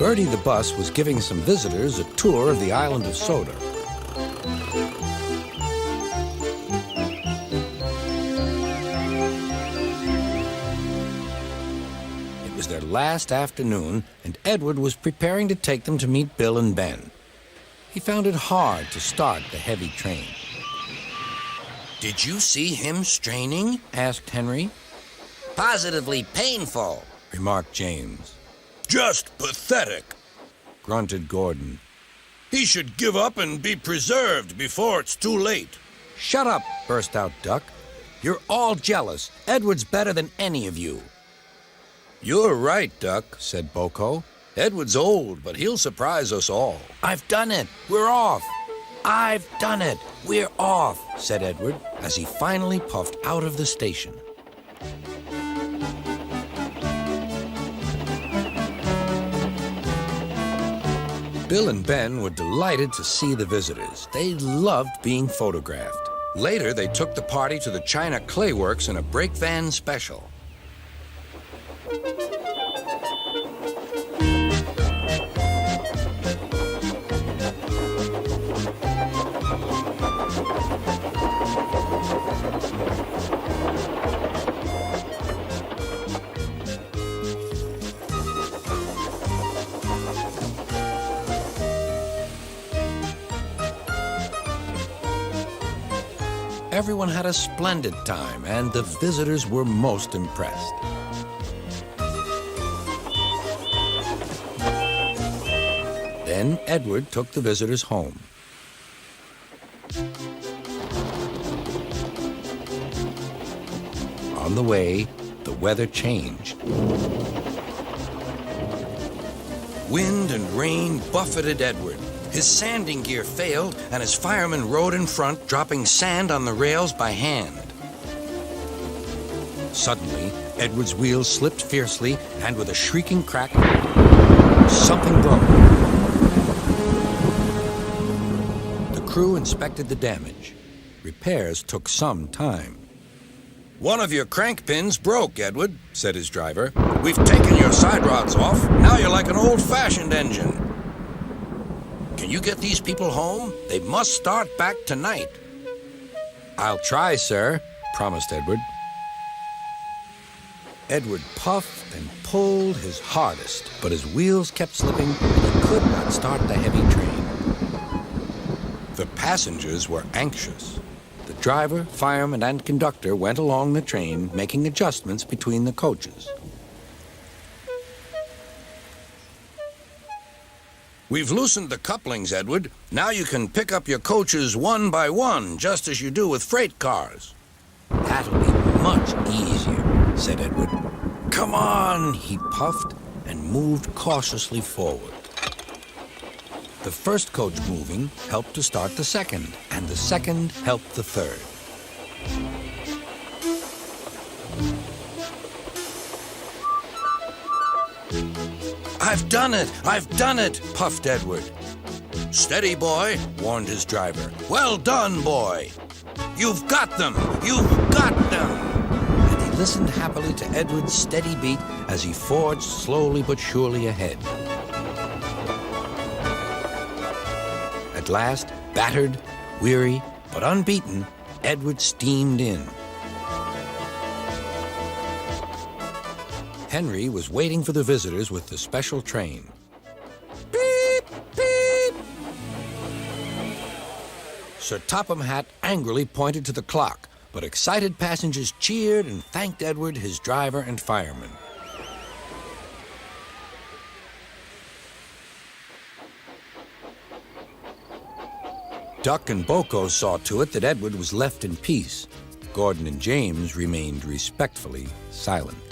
Bertie the bus was giving some visitors a tour of the island of Sodor. It was their last afternoon, and Edward was preparing to take them to meet Bill and Ben. He found it hard to start the heavy train. Did you see him straining? Asked Henry. Positively painful, Remarked James. Just pathetic. Grunted Gordon. He should give up and be preserved before it's too late. Shut up, burst out Duck. You're all jealous. Edward's better than any of you. You're right, Duck, said Boko. Edward's old, but he'll surprise us all. I've done it. We're off. I've done it. We're off, said Edward as he finally puffed out of the station. Bill and Ben were delighted to see the visitors. They loved being photographed. Later, they took the party to the China Clay Works in a brake van special. Everyone had a splendid time, and the visitors were most impressed. Then Edward took the visitors home. On the way, the weather changed. Wind and rain buffeted Edward. His sanding gear failed, and his firemen rode in front, dropping sand on the rails by hand. Suddenly, Edward's wheels slipped fiercely, and with a shrieking crack, something broke. The crew inspected the damage. Repairs took some time. One of your crank pins broke, Edward, said his driver. We've taken your side rods off. Now you're like an old-fashioned engine. Can you get these people home? They must start back tonight. I'll try, sir, promised Edward. Edward puffed and pulled his hardest, but his wheels kept slipping and he could not start the heavy train. The passengers were anxious. The driver, fireman, and conductor went along the train, making adjustments between the coaches. We've loosened the couplings, Edward. Now you can pick up your coaches one by one, just as you do with freight cars. That'll be much easier, said Edward. Come on, he puffed and moved cautiously forward. The first coach moving helped to start the second, and the second helped the third. I've done it! I've done it! Puffed Edward. Steady, boy, warned his driver. Well done, boy! You've got them! You've got them! And he listened happily to Edward's steady beat as he forged slowly but surely ahead. At last, battered, weary, but unbeaten, Edward steamed in. Henry was waiting for the visitors with the special train. Beep, beep! Sir Topham Hatt angrily pointed to the clock, but excited passengers cheered and thanked Edward, his driver, and firemen. Duck and Boko saw to it that Edward was left in peace. Gordon and James remained respectfully silent.